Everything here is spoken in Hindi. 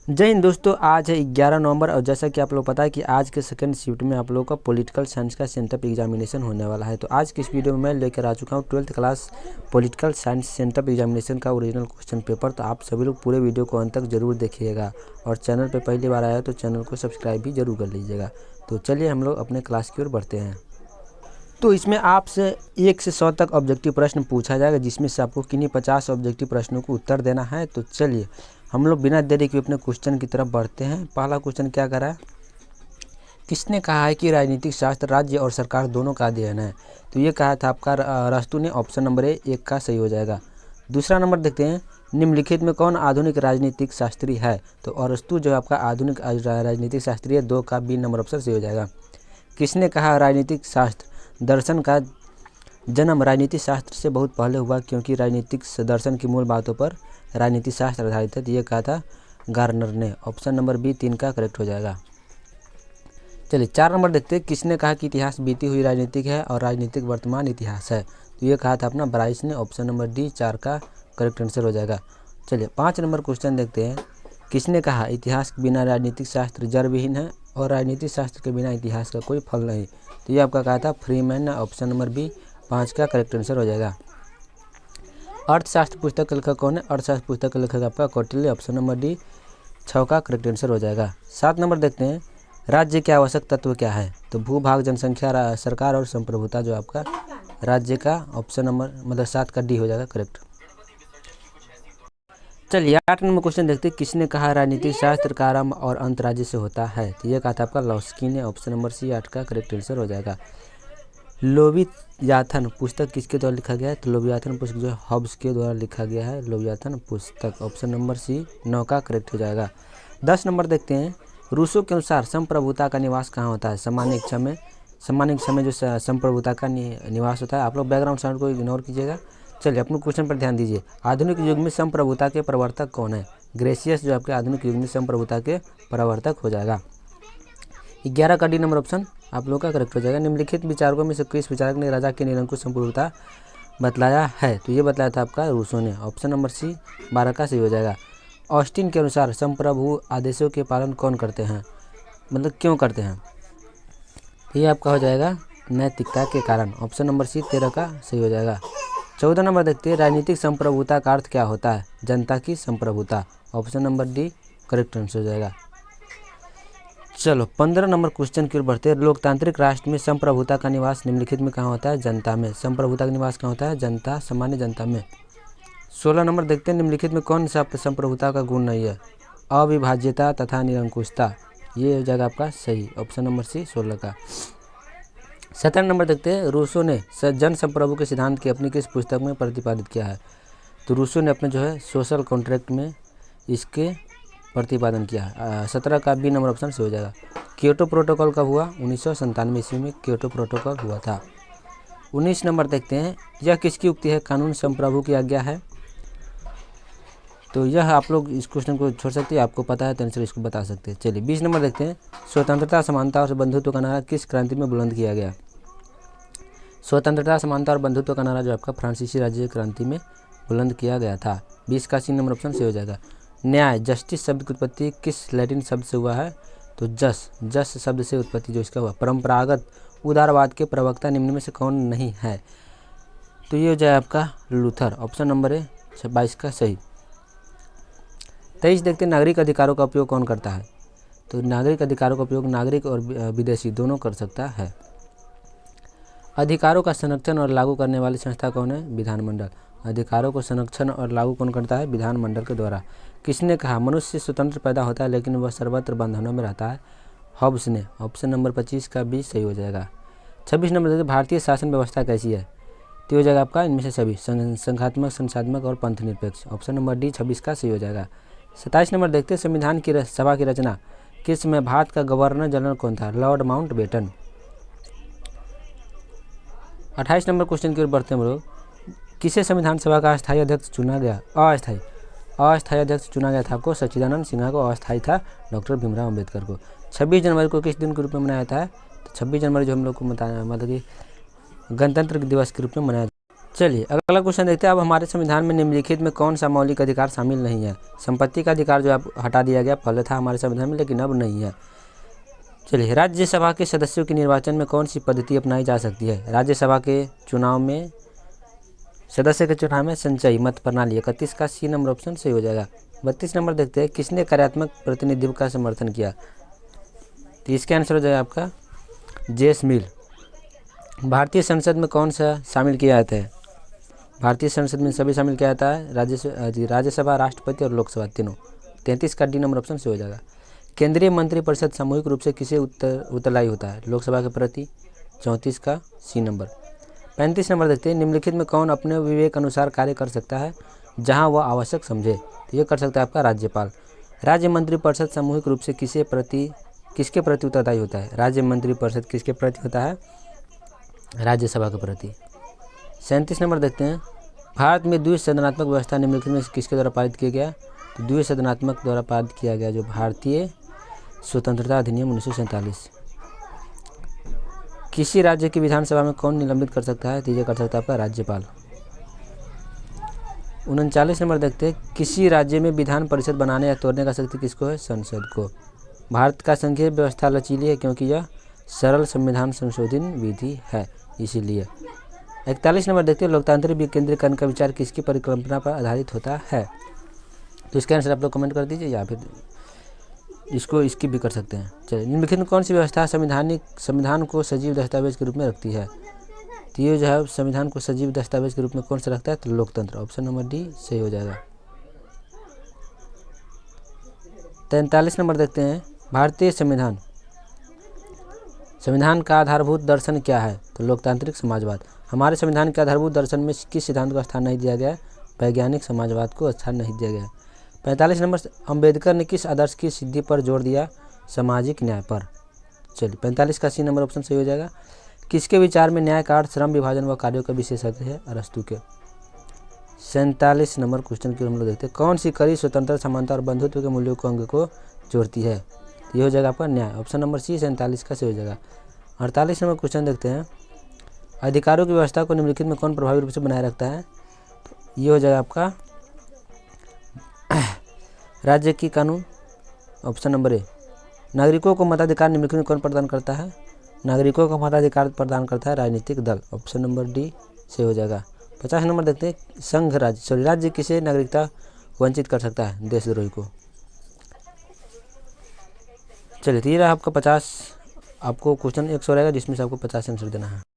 जय हिंद दोस्तों, आज है 11 नवंबर और जैसा कि आप लोग पता है कि आज के सेकंड शिफ्ट में आप लोगों का पॉलिटिकल साइंस का सेंटअप एग्जामिनेशन होने वाला है। तो आज की इस वीडियो में मैं लेकर आ चुका हूं 12th class political science sent up examination का ओरिजिनल क्वेश्चन पेपर। तो आप सभी लोग पूरे वीडियो को अंत तक जरूर देखिएगा और चैनल पर पहली बार आया तो चैनल को सब्सक्राइब भी जरूर कर लीजिएगा। तो चलिए हम लोग अपने क्लास की ओर बढ़ते हैं। तो इसमें आपसे 1 से 100 तक ऑब्जेक्टिव प्रश्न पूछा जाएगा, जिसमें से आपको किन्हीं 50 ऑब्जेक्टिव प्रश्नों को उत्तर देना है। तो चलिए हम लोग बिना देरी के अपने क्वेश्चन की तरफ बढ़ते हैं। पहला क्वेश्चन क्या करा है, किसने कहा है कि राजनीतिक शास्त्र राज्य और सरकार दोनों का अध्ययन है? तो ये कहा था आपका अरस्तू ने। ऑप्शन नंबर ए 1 का सही हो जाएगा। दूसरा नंबर देखते हैं, निम्नलिखित में कौन आधुनिक राजनीतिक शास्त्री है? तो अरस्तू जो आपका आधुनिक राजनीतिक शास्त्री है, 2 का बी नंबर ऑप्शन सही हो जाएगा। किसने कहा राजनीतिक शास्त्र दर्शन का जन्म राजनीति शास्त्र से बहुत पहले हुआ, क्योंकि राजनीतिक दर्शन की मूल बातों पर राजनीति शास्त्र आधारित है? तो ये कहा था गार्नर ने। ऑप्शन नंबर बी 3 का करेक्ट हो जाएगा। चलिए 4 नंबर देखते हैं, किसने कहा कि इतिहास बीती हुई राजनीतिक है और राजनीतिक वर्तमान इतिहास है? तो ये कहा था अपना ब्राइस ने। ऑप्शन नंबर डी 4 का करेक्ट आंसर हो जाएगा। चलिए 5 नंबर क्वेश्चन देखते हैं, किसने कहा इतिहास के बिना राजनीतिक शास्त्र जड़ विहीन है और राजनीतिक शास्त्र के बिना इतिहास का कोई फल नहीं? तो ये आपका कहा था फ्रीमैन ने। ऑप्शन नंबर बी 5 का करेक्ट आंसर हो जाएगा। अर्थशास्त्र पुस्तक का लेखक कौन है? अर्थशास्त्र पुस्तक का लेखक आपका कौटिल्य। ऑप्शन नंबर डी 6 का करेक्ट आंसर हो जाएगा। 7 नंबर देखते हैं, राज्य के आवश्यक तत्व क्या है? तो भूभाग, जनसंख्या, सरकार और संप्रभुता जो आपका राज्य का ऑप्शन नंबर मतलब 7 का डी हो जाएगा करेक्ट। चलिए 8 नंबर क्वेश्चन देखते हैं, किसने कहा राजनीतिक शास्त्र का आरंभ और अंत राज्य से होता है? तो ये कहा था आपका लॉस्की ने। ऑप्शन नंबर सी 8 का करेक्ट आंसर हो जाएगा। लोवियाथन पुस्तक किसके द्वारा लिखा गया है? तो लोवियाथन पुस्तक जो हॉब्स के द्वारा लिखा गया है, लोवियाथन पुस्तक। ऑप्शन नंबर सी 9 का करेक्ट हो जाएगा। 10 नंबर देखते हैं, रूसो के अनुसार संप्रभुता का निवास कहाँ होता है? सामान्य इच्छा में। सामान्य इच्छा में जो संप्रभुता का निवास होता है। आप लोग बैकग्राउंड साउंड को इग्नोर कीजिएगा। चलिए अपने क्वेश्चन पर ध्यान दीजिए। आधुनिक युग में संप्रभुता के प्रवर्तक कौन है? ग्रेसियस जो आपके आधुनिक युग में संप्रभुता के प्रवर्तक हो जाएगा। 11 का डी नंबर ऑप्शन आप लोग का करेक्ट हो जाएगा। निम्नलिखित विचारकों में से किस विचारक ने राजा की निरंकुश संप्रभुता बतलाया है? तो ये बतलाया था आपका रूसो ने। ऑप्शन नंबर सी 12 का सही हो जाएगा। ऑस्टिन के अनुसार संप्रभु आदेशों के पालन कौन करते हैं, मतलब क्यों करते हैं? ये आपका हो जाएगा नैतिकता के कारण। ऑप्शन नंबर सी 13 का सही हो जाएगा। 14 नंबर देखते हैं, राजनीतिक संप्रभुता का अर्थ क्या होता है? जनता की संप्रभुता। Option number D correct answer हो जाएगा। चलो 15 नंबर क्वेश्चन की ओर बढ़ते हैं, लोकतांत्रिक राष्ट्र में संप्रभुता का निवास निम्नलिखित में कहाँ होता है? जनता में। संप्रभुता का निवास कहाँ होता है? जनता, सामान्य जनता में। 16 नंबर देखते हैं, निम्नलिखित में कौन सा संप्रभुता का गुण नहीं है? अविभाज्यता तथा निरंकुशता। ये हो जाएगा आपका सही। ऑप्शन नंबर सी 16 का। 17 नंबर देखते हैं, रूसो ने जन संप्रभु के सिद्धांत की अपनी किस पुस्तक में प्रतिपादित किया है? तो रूसो ने अपने जो है सोशल कॉन्ट्रैक्ट में इसके प्रतिपादन किया है। 17 का बी नंबर ऑप्शन से हो जाएगा। क्योटो प्रोटोकॉल कब हुआ? 1997 ईस्वी में क्योटो प्रोटोकॉल हुआ था। 19 नंबर देखते हैं, यह किसकी उक्ति है? कानून संप्रभु की आज्ञा है। तो यह आप लोग इस क्वेश्चन को छोड़ सकते हैं, आपको पता है तो आंसर इसको बता सकते हैं। चलिए 20 नंबर देखते हैं, स्वतंत्रता, समानता और बंधुत्व का नारा किस क्रांति में बुलंद किया गया? स्वतंत्रता, समानता और बंधुत्व का नारा जो आपका फ्रांसीसी राज्य क्रांति में बुलंद किया गया था। 20 का सी नंबर ऑप्शन से हो जाएगा। न्याय, जस्टिस शब्द की उत्पत्ति किस लैटिन शब्द से हुआ है? तो जस शब्द से उत्पत्ति जो इसका हुआ। परंपरागत उदारवाद के प्रवक्ता निम्न में से कौन नहीं है? तो ये हो जाए आपका लूथर। ऑप्शन नंबर ए 22 का सही। 23 देखते हैं, नागरिक अधिकारों का उपयोग कौन करता है? तो नागरिक अधिकारों का उपयोग नागरिक और विदेशी दोनों कर सकता है। अधिकारों का संरक्षण और लागू करने वाली संस्था कौन है? विधानमंडल। अधिकारों को संरक्षण और लागू कौन करता है? विधानमंडल के द्वारा। किसने कहा मनुष्य स्वतंत्र पैदा होता है लेकिन वह सर्वत्र बंधनों में रहता है? हॉब्स ने। ऑप्शन नंबर 25 का बी सही हो जाएगा। 26 नंबर देखिए, भारतीय शासन व्यवस्था कैसी है? तो हो जाएगा आपका इनमें से सभी, संघात्मक, संसाधनात्मक और पंथ निरपेक्ष। ऑप्शन नंबर डी 26 का सही हो जाएगा। 27 नंबर देखते हैं, संविधान की सभा की रचना किस समय भारत का गवर्नर जनरल कौन था? Lord Mountbatten. 28 नंबर क्वेश्चन की ओर बढ़ते हैं हम लोग, किसे संविधान सभा का अस्थायी अध्यक्ष चुना गया? अस्थायी अध्यक्ष चुना गया था आपको सच्चिदानंद सिन्हा को, अस्थायी था डॉक्टर भीमराव अम्बेडकर को। 26 जनवरी को किस दिन के रूप में मनाया जाता है? तो 26 जनवरी जो हम लोग को मतलब कि गणतंत्र दिवस के रूप में मनाया। चलिए अगला क्वेश्चन देखते हैं। अब हमारे संविधान में निम्नलिखित में कौन सा मौलिक अधिकार शामिल नहीं है? संपत्ति का अधिकार जो आप हटा दिया गया, पहले था हमारे संविधान में लेकिन अब नहीं है। चलिए, राज्यसभा के सदस्यों के निर्वाचन में कौन सी पद्धति अपनाई जा सकती है? राज्यसभा के चुनाव में, सदस्य के चुनाव में संचयी मत प्रणाली। 31 का सी नंबर ऑप्शन सही हो जाएगा। 32 नंबर देखते हैं, किसने कार्यात्मक प्रतिनिधित्व का समर्थन किया? तो इसका आंसर हो जाएगा आपका जेम्स मिल। भारतीय संसद में कौन सा शामिल किया जाता है? भारतीय संसद में सभी शामिल किया जाता है, राज्यसभा, राष्ट्रपति और लोकसभा तीनों। 33 का डी नंबर ऑप्शन से हो जाएगा। केंद्रीय मंत्रिपरिषद सामूहिक रूप से किसे उत्तरदायी होता है? लोकसभा के प्रति। 34 का सी नंबर। 35 नंबर देखते हैं, निम्नलिखित में कौन अपने विवेक अनुसार कार्य कर सकता है जहां वह आवश्यक समझे? तो ये कर सकता है आपका राज्यपाल। राज्य मंत्रिपरिषद सामूहिक रूप से किसके प्रति उत्तरदायी होता है? राज्य मंत्रिपरिषद किसके प्रति होता है? राज्यसभा के प्रति। 37 नंबर देखते हैं, भारत में द्विसदनात्मक व्यवस्था निम्नलिखित में किसके द्वारा पारित किया गया? तो द्विसदनात्मक द्वारा पारित किया गया जो भारतीय स्वतंत्रता अधिनियम 1947। किसी राज्य की विधानसभा में कौन निलंबित कर सकता है? तो ये कर सकता है आपका राज्यपाल। 39 नंबर देखते हैं, किसी राज्य में विधान परिषद बनाने या तोड़ने का शक्ति किसको है? संसद को। भारत का संघीय व्यवस्था लचीली है क्योंकि यह सरल संविधान संशोधन विधि है, इसीलिए। 41 नंबर देखते हैं, लोकतांत्रिक विकेंद्रीकरण का विचार किसकी परिकल्पना पर आधारित होता है? तो इसका आंसर आप लोग कमेंट कर दीजिए या फिर इसकी भी कर सकते हैं। चलिए, निम्नलिखित में कौन सी व्यवस्था संविधान को सजीव दस्तावेज के रूप में रखती है? तो ये जो है संविधान को सजीव दस्तावेज के रूप में कौन सा रखता है? तो लोकतंत्र। ऑप्शन नंबर डी सही हो जाएगा। 43 नंबर देखते हैं, भारतीय संविधान का आधारभूत दर्शन क्या है? तो लोकतांत्रिक समाजवाद। हमारे संविधान के आधारभूत दर्शन में किस सिद्धांत को स्थान नहीं दिया गया है? वैज्ञानिक समाजवाद को स्थान नहीं दिया गया है। 45 नंबर, अम्बेडकर ने किस आदर्श की सिद्धि पर जोर दिया? सामाजिक न्याय पर। चलिए, 45 का सी नंबर ऑप्शन सही हो जाएगा। किसके विचार में न्याय का अर्थ श्रम विभाजन व कार्यों का विशेषज्ञ है? अरस्तू के। 47 नंबर क्वेश्चन की हम लोग देखते हैं, कौन सी कड़ी स्वतंत्र, समानता और बंधुत्व के मूल्यों को अंग को जोड़ती है? ये हो जाएगा आपका न्याय। ऑप्शन नंबर सी 47 का सही हो जाएगा। 48 नंबर क्वेश्चन देखते हैं, अधिकारों की व्यवस्था को निम्नलिखित में कौन प्रभावी रूप से बनाए रखता है? तो ये हो जाएगा आपका राज्य की कानून। Option number A. नागरिकों को मताधिकार निम्नलिखित में कौन प्रदान करता है? नागरिकों को मताधिकार प्रदान करता है राजनीतिक दल। ऑप्शन नंबर डी से हो जाएगा। 50 नंबर देखते हैं, राज्य किसे नागरिकता वंचित कर सकता है? देशद्रोही को। चलिए, तो ये रहा आपका 50। आपको क्वेश्चन 100 रहेगा जिसमें से आपको 50 आंसर देना है।